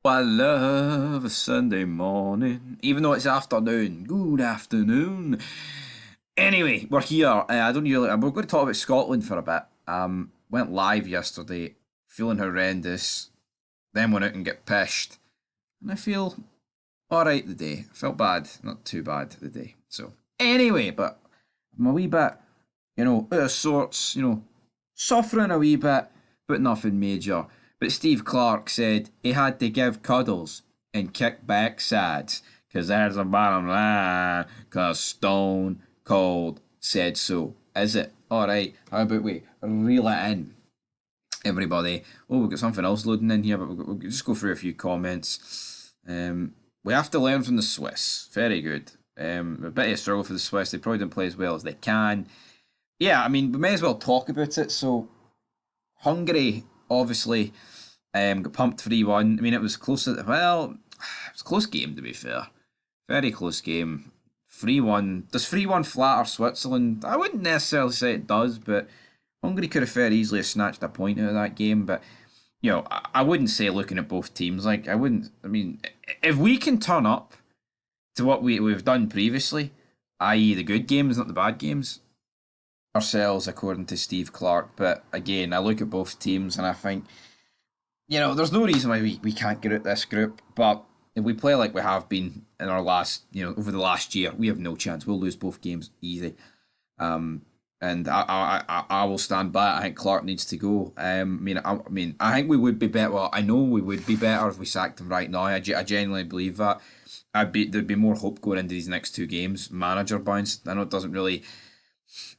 I love a Sunday morning, even though it's afternoon. Good afternoon. Anyway, we're here. I don't really. We're going to talk about Scotland for a bit. Went live yesterday, feeling horrendous. Then went out and get pished, and I feel all right today. Felt bad, not too bad today. So anyway, but I'm a wee bit, out of sorts. Suffering a wee bit, but nothing major. But Steve Clarke said he had to give cuddles and kick back sads, 'cause there's the bottom line, 'cause Stone Cold said so. Is it? Alright, how about we reel it in, everybody? Oh, we've got something else loading in here, but we'll just go through a few comments. We have to learn from the Swiss. Very good. A bit of a struggle for the Swiss. They probably didn't play as well as they can. Yeah, I mean, we may as well talk about it. So, Hungary obviously got pumped 3-1. I mean, it was close. It was a close game, to be fair. Very close game. 3-1. Does 3-1 flatter Switzerland? I wouldn't necessarily say it does, but Hungary could have very easily snatched a point out of that game. But, I wouldn't say, looking at both teams, like, I wouldn't. I mean, if we can turn up to what we've done previously, i.e., the good games, not the bad games, ourselves, according to Steve Clarke. But again, I look at both teams and I think, there's no reason why we can't get out this group. But if we play like we have been in our last, over the last year, we have no chance. We'll lose both games easy. And I will stand by it. I think Clarke needs to go. I think we would be better. Well, I know we would be better if we sacked him right now. I genuinely believe that. There'd be more hope going into these next two games. Manager bounce. I know it doesn't really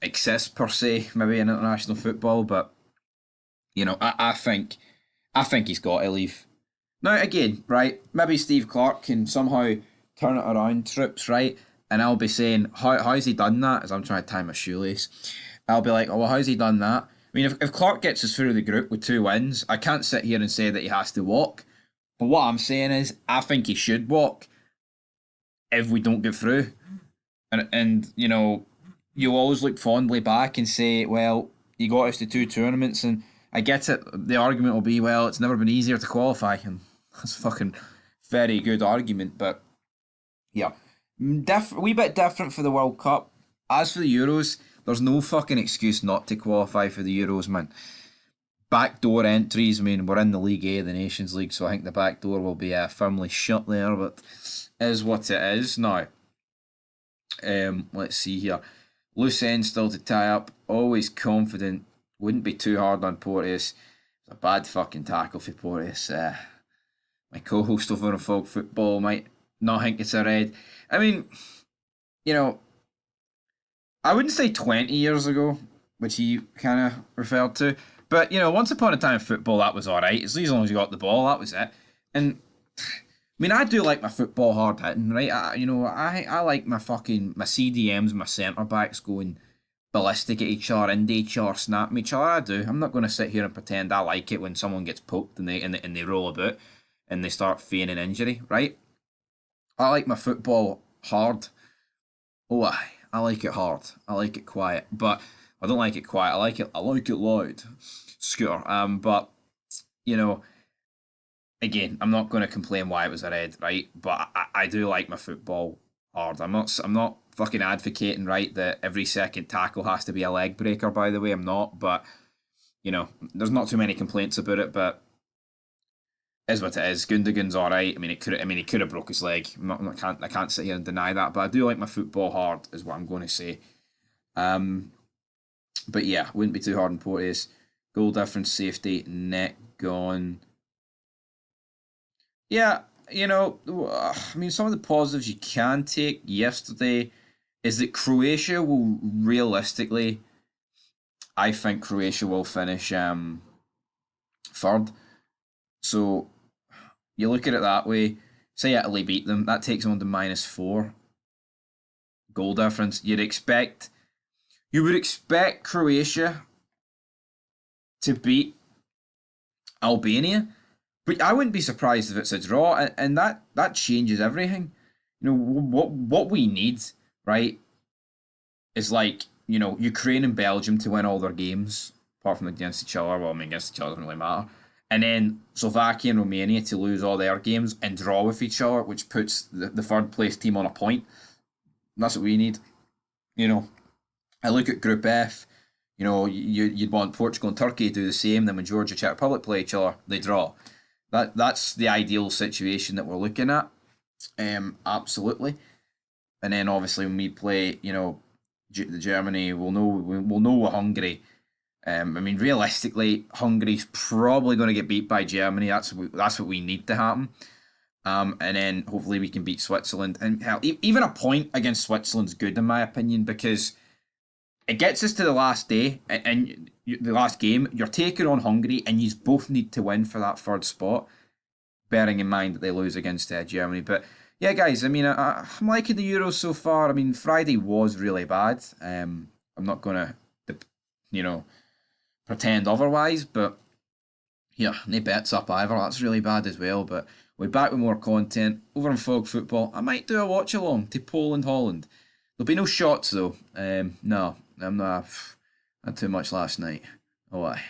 exist per se, maybe in international football, but I think he's got to leave. Now again, right? Maybe Steve Clarke can somehow turn it around, troops, right? And I'll be saying, how's he done that? As I'm trying to tie my shoelace, I'll be like, oh well, how's he done that? I mean, if Clarke gets us through the group with 2 wins, I can't sit here and say that he has to walk. But what I'm saying is, I think he should walk if we don't get through. And you'll always look fondly back and say, well, you got us to 2 tournaments, and I get it. The argument will be, well, it's never been easier to qualify, and that's a fucking very good argument. But yeah, a wee bit different for the World Cup. As for the Euros, there's no fucking excuse not to qualify for the Euros, man. Backdoor entries. I mean, we're in the League A, the Nations League, so I think the back door will be firmly shut there. But is what it is now. Let's see here. Loose end still to tie up. Always confident. Wouldn't be too hard on Porteous. It's a bad fucking tackle for Porteous. My co-host over on Folk Football might not think it's a red. I mean, I wouldn't say 20 years ago, which he kind of referred to. But, once upon a time in football, that was alright. As long as you got the ball, that was it. And I mean, I do like my football hard hitting, right? I like my CDMs, my centre backs going ballistic at each other, into each other, snapping each other. I do. I'm not going to sit here and pretend I like it when someone gets poked and they roll about and they start feigning injury, right? I like my football hard. Oh, I like it hard. I like it quiet, but I don't like it quiet. I like it loud. Scooter. But you know again, I'm not going to complain why it was a red, right? But I do like my football hard. I'm not fucking advocating, right, that every second tackle has to be a leg breaker. By the way, I'm not. But there's not too many complaints about it. But is what it is. Gundogan's all right. I mean, he could have broke his leg. I can't sit here and deny that. But I do like my football hard, is what I'm going to say. But yeah, wouldn't be too hard on Porteous. Goal difference, safety, net gone. Yeah, I mean, some of the positives you can take yesterday is that Croatia will realistically, I think Croatia will finish third. So you look at it that way. Say Italy beat them, that takes them on to -4 goal difference. You would expect Croatia to beat Albania, but I wouldn't be surprised if it's a draw, and that changes everything. What we need, right, is like Ukraine and Belgium to win all their games, apart from against each other. Well, I mean, against each other doesn't really matter. and then Slovakia and Romania to lose all their games and draw with each other, which puts the third place team on a point. That's what we need. You know, I look at Group F. You'd want Portugal and Turkey to do the same. Then when Georgia and Czech Republic play each other, they draw. That's the ideal situation that we're looking at. Absolutely. And then obviously when we play, the Germany, we'll know Hungary. I mean, realistically, Hungary's probably going to get beat by Germany. That's what we need to happen. And then hopefully we can beat Switzerland. And hell, even a point against Switzerland's good in my opinion, because it gets us to the last day and the last game. You're taking on Hungary, and you both need to win for that third spot. Bearing in mind that they lose against Germany, but yeah, guys. I mean, I'm liking the Euros so far. I mean, Friday was really bad. I'm not gonna, you know, pretend otherwise, but yeah, no bets up either. That's really bad as well. But we're back with more content over on Fog Football. I might do a watch along to Poland, Holland. There'll be no shots though. No, I'm not. Had too much last night. Oh, aye.